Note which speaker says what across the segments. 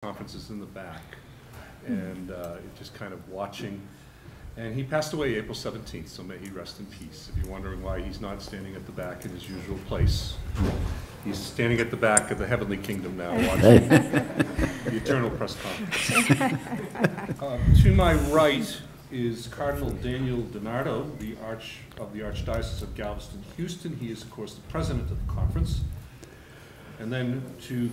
Speaker 1: conferences in the back, and just kind of watching. And he passed away April 17th, so may he rest in peace. If you're wondering why he's not standing at the back in his usual place, he's standing at the back of the heavenly kingdom now, watching the eternal press conference. To my right is Cardinal Daniel DiNardo, the Archdiocese of Galveston, Houston. He is, of course, the president of the conference. And then to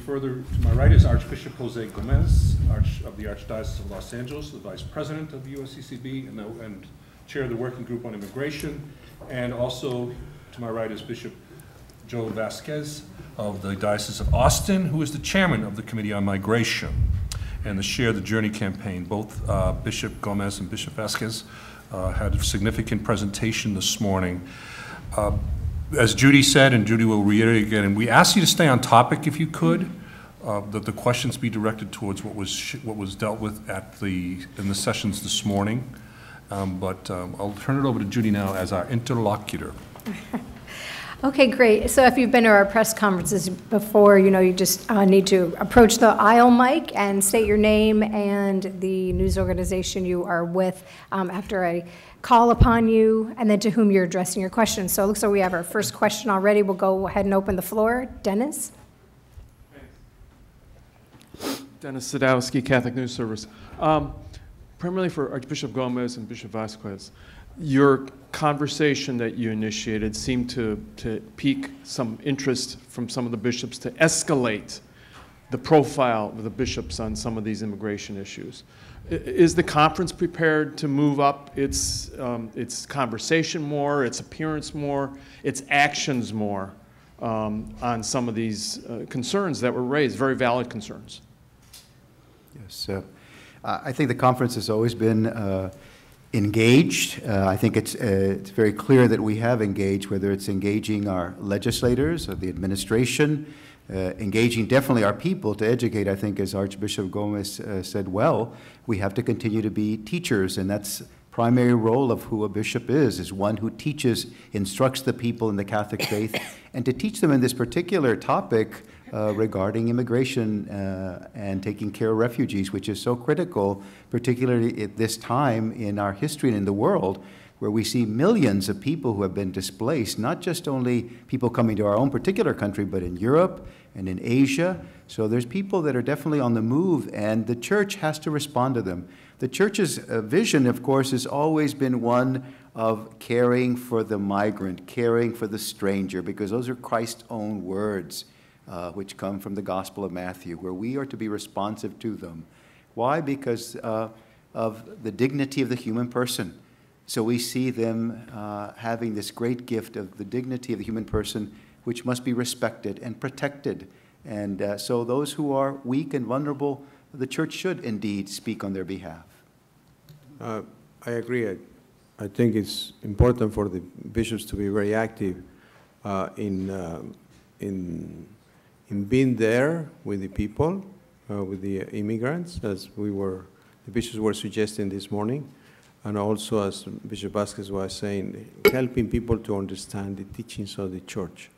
Speaker 1: my right is Archbishop Jose Gomez, of the Archdiocese of Los Angeles, the vice president of the USCCB and chair of the working group on immigration. And also to my right is Bishop Joe Vasquez of the Diocese of Austin, who is the chairman of the Committee on Migration and the Share the Journey campaign. Both Bishop Gomez and Bishop Vasquez had a significant presentation this morning. As Judy said, and Judy will reiterate again, and we ask you to stay on topic if you could, that the questions be directed towards what was dealt with in the sessions this morning. I'll turn it over to Judy now as our interlocutor.
Speaker 2: Okay, great. So if you've been to our press conferences before, you know you just need to approach the aisle mic and state your name and the news organization you are with after I call upon you, and then to whom you're addressing your question. So it looks like we have our first question already. We'll go ahead and open the floor. Dennis?
Speaker 3: Dennis Adamski, Catholic News Service. Primarily for Archbishop Gomez and Bishop Vasquez, your conversation that you initiated seemed to pique some interest from some of the bishops to escalate the profile of the bishops on some of these immigration issues. Is the conference prepared to move up its conversation more, its appearance more, its actions more on some of these concerns that were raised, very valid concerns?
Speaker 4: Yes, I think the conference has always been engaged. I think it's very clear that we have engaged, whether it's engaging our legislators or the administration, engaging definitely our people to educate. I think, as Archbishop Gomez said well, we have to continue to be teachers, and that's primary role of who a bishop is one who teaches, instructs the people in the Catholic faith, and to teach them in this particular topic regarding immigration and taking care of refugees, which is so critical, particularly at this time in our history and in the world, where we see millions of people who have been displaced, not just only people coming to our own particular country, but in Europe and in Asia. So there's people that are definitely on the move, and the church has to respond to them. The church's vision, of course, has always been one of caring for the migrant, caring for the stranger, because those are Christ's own words, which come from the Gospel of Matthew, where we are to be responsive to them. Why? Because of the dignity of the human person. So we see them having this great gift of the dignity of the human person, which must be respected and protected. And so those who are weak and vulnerable, the church should indeed speak on their behalf.
Speaker 5: I agree. I think it's important for the bishops to be very active in being there with the people, with the immigrants, as the bishops were suggesting this morning. And also, as Bishop Vasquez was saying, helping people to understand the teachings of the church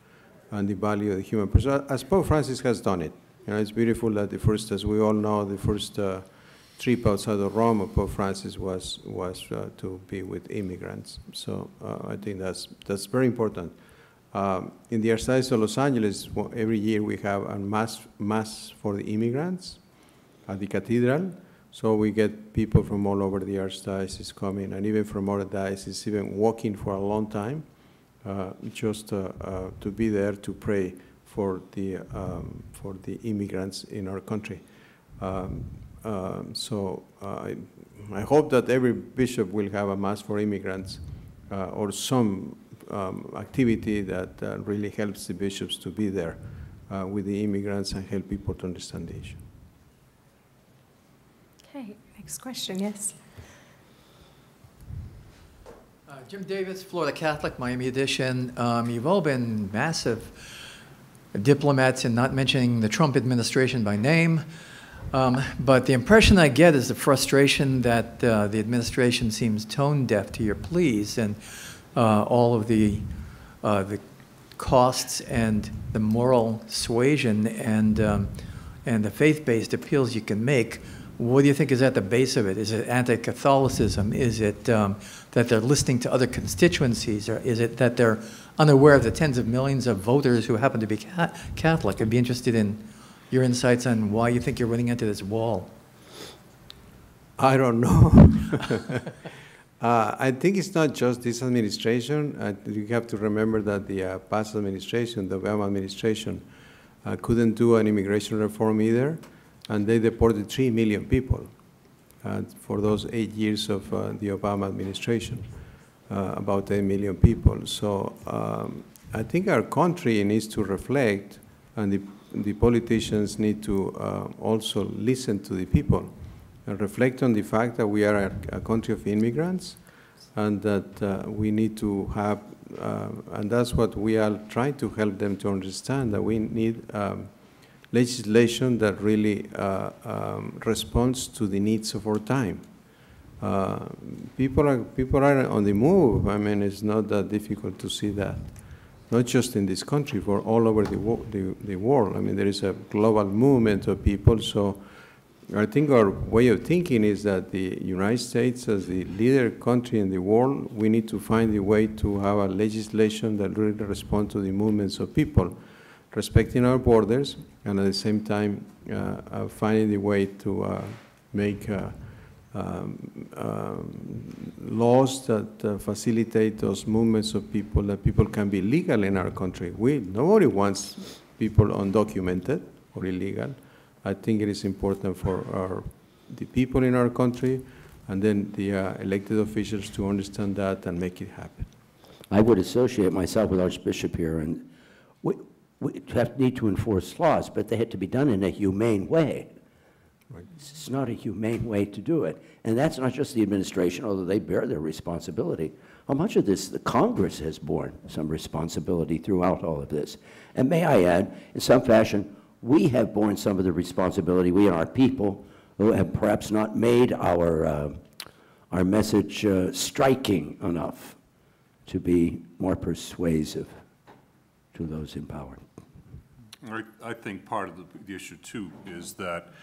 Speaker 5: and the value of the human person, as Pope Francis has done it. You know, it's beautiful that as we all know, the first trip outside of Rome of Pope Francis was to be with immigrants. So I think that's very important. In the Archdiocese of Los Angeles, every year we have a mass for the immigrants at the cathedral. So we get people from all over the Archdiocese coming, and even from other dioceses, even walking for a long time, just to be there to pray for the immigrants in our country. So I hope that every bishop will have a mass for immigrants or some activity that really helps the bishops to be there with the immigrants and help people to understand the issue.
Speaker 2: Okay, next question, yes.
Speaker 6: Jim Davis, Florida Catholic, Miami edition. You've all been massive diplomats in not mentioning the Trump administration by name, but the impression I get is the frustration that the administration seems tone deaf to your pleas, and all of the costs and the moral suasion and and the faith-based appeals you can make, what do you think is at the base of it? Is it anti-Catholicism? Is it that they're listening to other constituencies? Or is it that they're unaware of the tens of millions of voters who happen to be Catholic? I'd be interested in your insights on why you think you're running into this wall.
Speaker 5: I don't know. I think it's not just this administration. You have to remember that the past administration, the Obama administration, couldn't do an immigration reform either, and they deported 3 million people for those 8 years of the Obama administration, about 8 million people. So I think our country needs to reflect, and the politicians need to also listen to the people and reflect on the fact that we are a country of immigrants, and that we need to have, and that's what we are trying to help them to understand, that we need legislation that really responds to the needs of our time. People are on the move. I mean, it's not that difficult to see that. Not just in this country, for all over the world. I mean, there is a global movement of people, so I think our way of thinking is that the United States, as the leader country in the world, we need to find a way to have a legislation that really responds to the movements of people, respecting our borders, and at the same time finding the way to make laws that facilitate those movements of people, that people can be legal in our country. Nobody wants people undocumented or illegal. I think it is important for the people in our country and then the elected officials to understand that and make it happen.
Speaker 7: I would associate myself with Archbishop here, and we need to enforce laws, but they had to be done in a humane way.
Speaker 5: Right.
Speaker 7: It's not a humane way to do it. And that's not just the administration, although they bear their responsibility. How much of this, the Congress has borne some responsibility throughout all of this. And may I add, in some fashion, we have borne some of the responsibility, we and our people, who have perhaps not made our message striking enough to be more persuasive to those in power.
Speaker 1: I think part of the issue, too, is that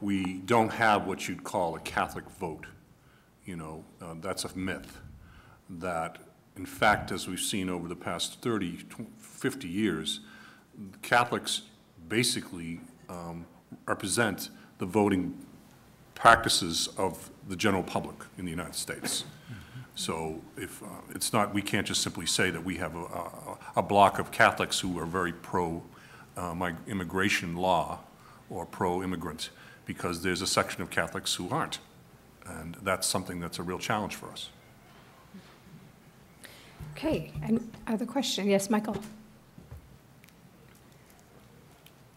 Speaker 1: we don't have what you'd call a Catholic vote. You know, that's a myth. That, in fact, as we've seen over the past 30, 50 years, Catholics basically represent the voting practices of the general public in the United States. So if it's not, we can't just simply say that we have a block of Catholics who are very pro-immigration law or pro-immigrant, because there's a section of Catholics who aren't. And that's something that's a real challenge for us.
Speaker 2: Okay, and other question? Yes, Michael.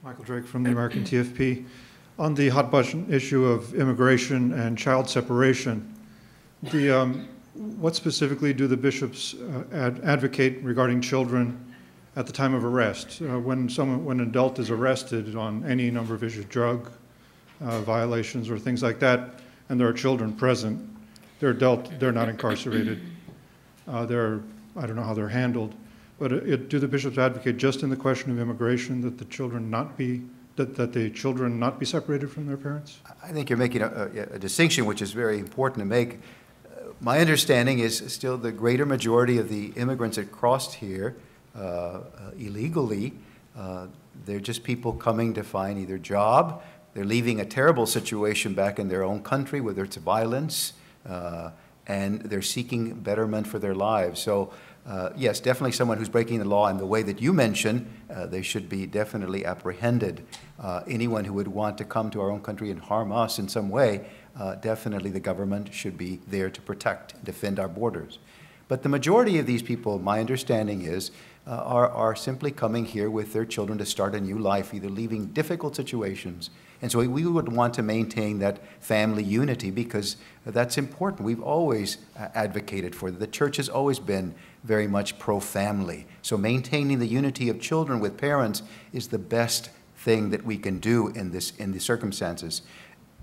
Speaker 8: Michael Drake from the American TFP. On the hot button issue of immigration and child separation, what specifically do the bishops advocate regarding children at the time of arrest? When an adult is arrested on any number of issues, drug violations or things like that, and there are children present, they're adult, they're not incarcerated. I don't know how they're handled. But do the bishops advocate just in the question of immigration that the children not be separated from their parents?
Speaker 4: I think you're making a distinction which is very important to make. My understanding is still the greater majority of the immigrants that crossed here illegally, they're just people coming to find either job, they're leaving a terrible situation back in their own country, whether it's violence, and they're seeking betterment for their lives. So yes, definitely someone who's breaking the law in the way that you mentioned, they should be definitely apprehended. Anyone who would want to come to our own country and harm us in some way, definitely the government should be there to protect, defend our borders. But the majority of these people, my understanding is, are simply coming here with their children to start a new life, either leaving difficult situations. And so we would want to maintain that family unity because that's important. We've always advocated for it. The church has always been very much pro-family. So maintaining the unity of children with parents is the best thing that we can do in the circumstances.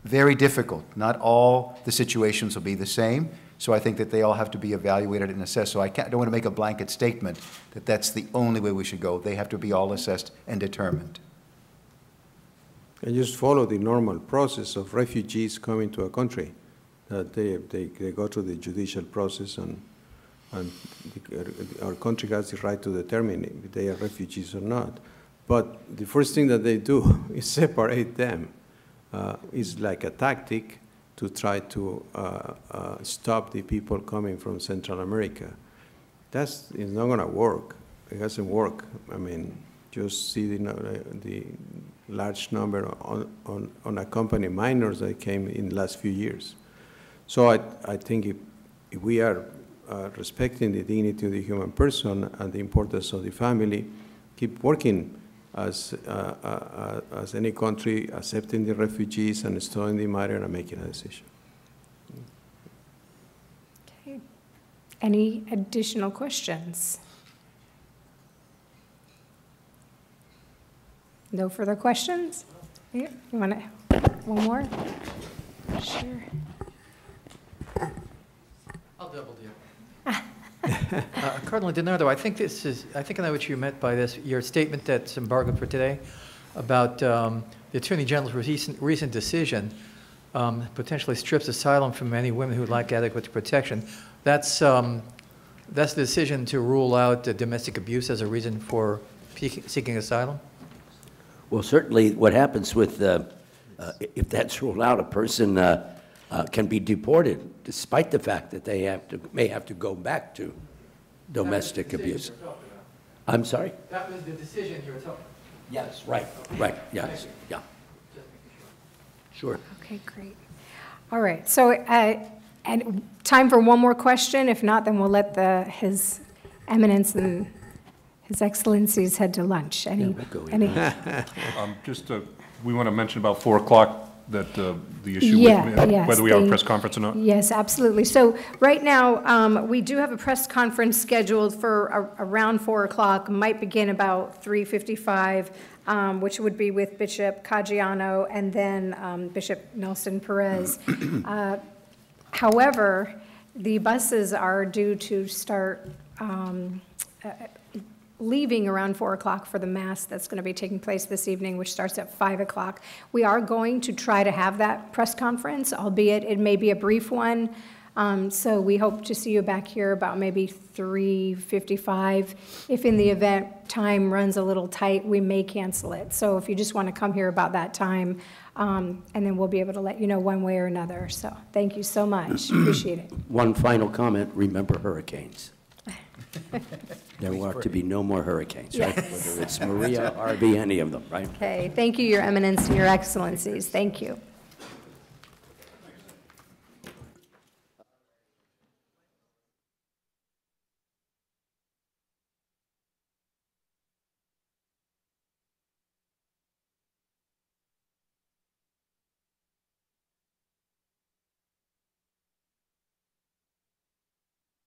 Speaker 4: Very difficult. Not all the situations will be the same. So I think that they all have to be evaluated and assessed. So I don't want to make a blanket statement that that's the only way we should go. They have to be all assessed and determined.
Speaker 5: and just follow the normal process of refugees coming to a country. They go through the judicial process, and our country has the right to determine if they are refugees or not. But the first thing that they do is separate them. It's like a tactic to try to stop the people coming from Central America. It's not going to work. It hasn't worked. I mean, just see the large number on unaccompanied minors that came in the last few years. So I think if we are respecting the dignity of the human person and the importance of the family, keep working as any country, accepting the refugees and studying the matter and making a decision.
Speaker 2: Okay. Any additional questions? No further questions? Yeah, you want to, one more? Sure.
Speaker 6: I'll double dip. Cardinal DiNardo, I think I know what you meant by this. Your statement that's embargoed for today about the Attorney General's recent decision potentially strips asylum from any women who lack adequate protection. That's the decision to rule out domestic abuse as a reason for seeking asylum?
Speaker 7: Well, certainly what happens with, if that's ruled out, a person can be deported despite the fact that they may have to go back to domestic abuse. I'm sorry?
Speaker 6: That was the decision you were talking about.
Speaker 7: Yes, right, yes, yeah. Sure.
Speaker 2: Okay, great. All right, so, and time for one more question. If not, then we'll let His Eminence and His Excellencies head to lunch. Any?
Speaker 1: We want to mention about 4 o'clock that the issue
Speaker 2: yes,
Speaker 1: whether we have a press conference or not.
Speaker 2: Yes, absolutely. So right now, we do have a press conference scheduled for around 4 o'clock, might begin about 3:55, which would be with Bishop Caggiano and then Bishop Nelson Perez. However, the buses are due to start leaving around 4 o'clock for the Mass that's going to be taking place this evening, which starts at 5 o'clock. We are going to try to have that press conference, albeit it may be a brief one. So we hope to see you back here about maybe 3:55. If in the event time runs a little tight, we may cancel it. So if you just want to come here about that time, and then we'll be able to let you know one way or another. So thank you so much. Appreciate it.
Speaker 7: One final comment, remember hurricanes. There are to be no more hurricanes, right?
Speaker 2: Yes.
Speaker 7: Whether it's Maria, Harvey, any of them, right?
Speaker 2: Okay, thank you, Your Eminence and Your Excellencies. Thank you.